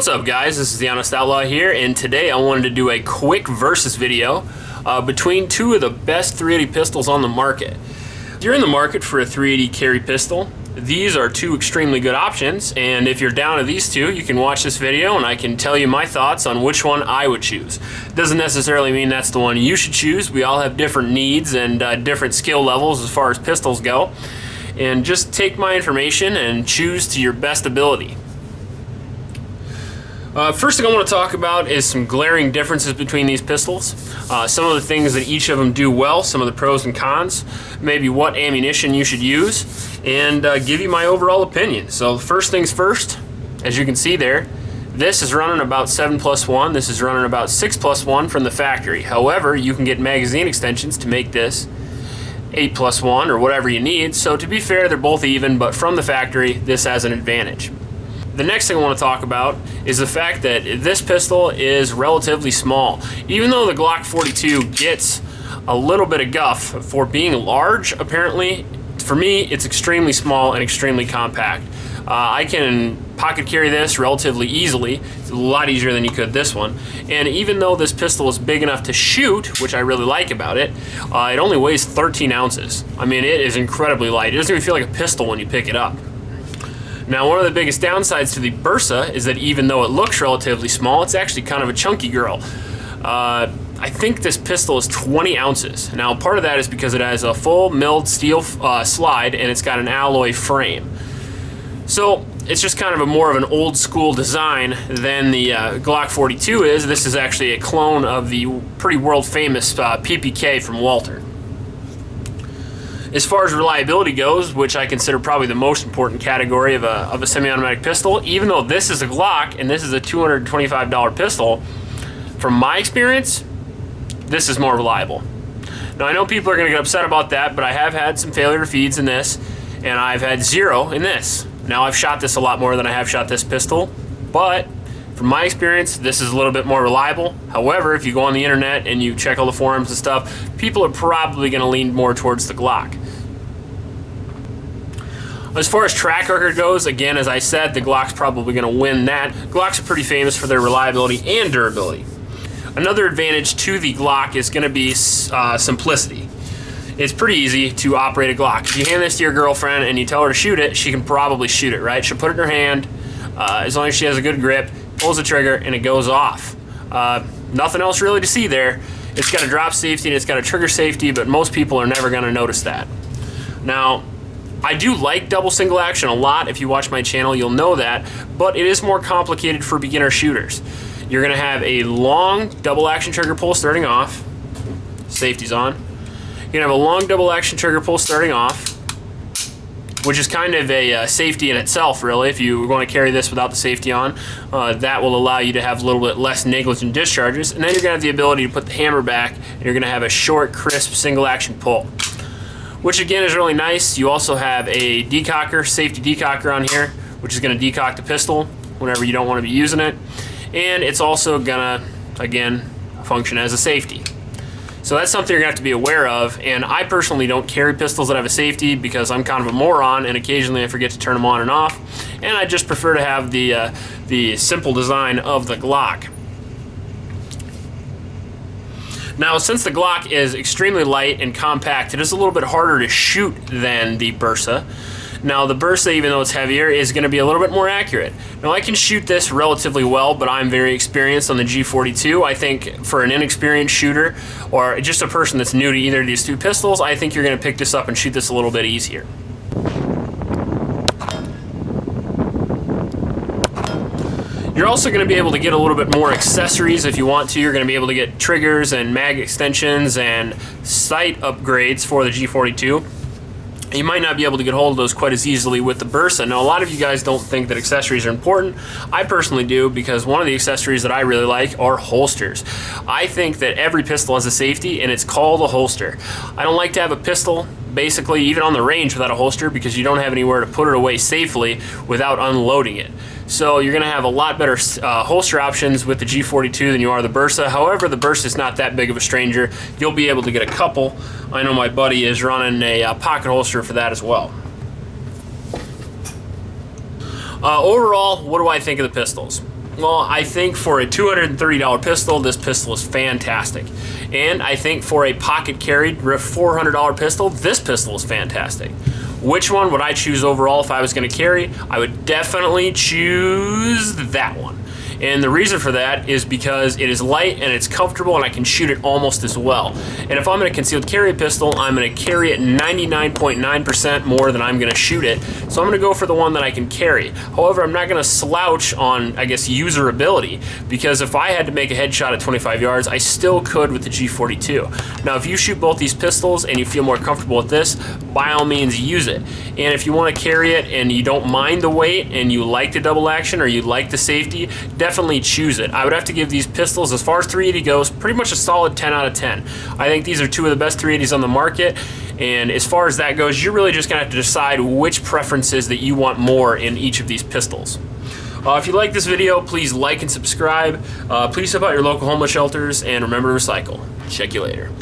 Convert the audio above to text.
What's up, guys? This is the Honest Outlaw here, and today I wanted to do a quick versus video between two of the best 380 pistols on the market. If you're in the market for a 380 carry pistol, these are two extremely good options, and if you're down to these two, you can watch this video and I can tell you my thoughts on which one I would choose. Doesn't necessarily mean that's the one you should choose. We all have different needs and different skill levels as far as pistols go, and just take my information and choose to your best ability. First thing I want to talk about is some glaring differences between these pistols. Some of the things that each of them do well, some of the pros and cons, maybe what ammunition you should use, and give you my overall opinion. So first things first, as you can see there, this is running about 7+1, this is running about 6+1 from the factory. However, you can get magazine extensions to make this 8+1 or whatever you need. So to be fair, they're both even, but from the factory, this has an advantage. The next thing I want to talk about is the fact that this pistol is relatively small. Even though the Glock 42 gets a little bit of guff for being large, apparently, for me, it's extremely small and extremely compact. I can pocket carry this relatively easily. It's a lot easier than you could this one. And even though this pistol is big enough to shoot, which I really like about it, it only weighs 13 ounces. I mean, it is incredibly light. It doesn't even feel like a pistol when you pick it up. Now, one of the biggest downsides to the Bersa is that even though it looks relatively small, it's actually kind of a chunky girl. I think this pistol is 20 ounces. Now, part of that is because it has a full milled steel slide and it's got an alloy frame. So it's just kind of more of an old school design than the Glock 42 is. This is actually a clone of the pretty world famous PPK from Walter. As far as reliability goes, which I consider probably the most important category of a semi-automatic pistol, even though this is a Glock and this is a $225 pistol, from my experience, this is more reliable. Now, I know people are going to get upset about that, but I have had some failure feeds in this, and I've had 0 in this. Now, I've shot this a lot more than I have shot this pistol, but from my experience, this is a little bit more reliable. However, if you go on the internet and you check all the forums and stuff, people are probably going to lean more towards the Glock. As far as track record goes, again, as I said, the Glock's probably going to win that. Glocks are pretty famous for their reliability and durability. Another advantage to the Glock is going to be simplicity. It's pretty easy to operate a Glock. If you hand this to your girlfriend and you tell her to shoot it, she can probably shoot it, right? She'll put it in her hand, as long as she has a good grip, pulls the trigger, and it goes off. Nothing else really to see there. It's got a drop safety and it's got a trigger safety, but most people are never going to notice that. Now, I do like double single action a lot. If you watch my channel, you'll know that, but it is more complicated for beginner shooters. You're going to have a long double action trigger pull starting off. Safety's on. You're going to have a long double action trigger pull starting off, which is kind of a safety in itself, really. If you want to carry this without the safety on, that will allow you to have a little bit less negligent discharges. And then you're going to have the ability to put the hammer back, and you're going to have a short, crisp, single action pull, which again is really nice. You also have a decocker, safety decocker on here, which is going to decock the pistol whenever you don't want to be using it. And it's also going to, again, function as a safety. So that's something you're going to have to be aware of, and I personally don't carry pistols that have a safety because I'm kind of a moron and occasionally I forget to turn them on and off, and I just prefer to have the simple design of the Glock. Now, since the Glock is extremely light and compact, it is a little bit harder to shoot than the Bersa. Now, the Bersa, even though it's heavier, is going to be a little bit more accurate. Now, I can shoot this relatively well, but I'm very experienced on the G42. I think for an inexperienced shooter or just a person that's new to either of these two pistols, I think you're going to pick this up and shoot this a little bit easier. You're also going to be able to get a little bit more accessories if you want to. You're going to be able to get triggers and mag extensions and sight upgrades for the G42. You might not be able to get hold of those quite as easily with the Bersa. Now, a lot of you guys don't think that accessories are important. I personally do, because one of the accessories that I really like are holsters. I think that every pistol has a safety, and it's called a holster. I don't like to have a pistol, basically, even on the range without a holster, because you don't have anywhere to put it away safely without unloading it. So you're going to have a lot better holster options with the G42 than you are the Bersa. However, the Bersa is not that big of a stranger. You'll be able to get a couple. I know my buddy is running a pocket holster for that as well. Overall, what do I think of the pistols? Well, I think for a $230 pistol, this pistol is fantastic. And I think for a pocket carried $400 pistol, this pistol is fantastic. Which one would I choose overall if I was going to carry? I would definitely choose that one. And the reason for that is because it is light and it's comfortable and I can shoot it almost as well. And if I'm going to concealed carry a pistol, I'm going to carry it 99.9% more than I'm going to shoot it. So I'm going to go for the one that I can carry. However, I'm not going to slouch on, I guess, userability, because if I had to make a headshot at 25 yards, I still could with the G42. Now, if you shoot both these pistols and you feel more comfortable with this, by all means use it. And if you want to carry it and you don't mind the weight and you like the double action or you like the safety, definitely choose it. I would have to give these pistols, as far as 380 goes, pretty much a solid 10 out of 10. I think these are two of the best 380s on the market, and as far as that goes, you're really just going to have to decide which preferences that you want more in each of these pistols. If you like this video, please like and subscribe. Please help out your local homeless shelters, and remember to recycle. Check you later.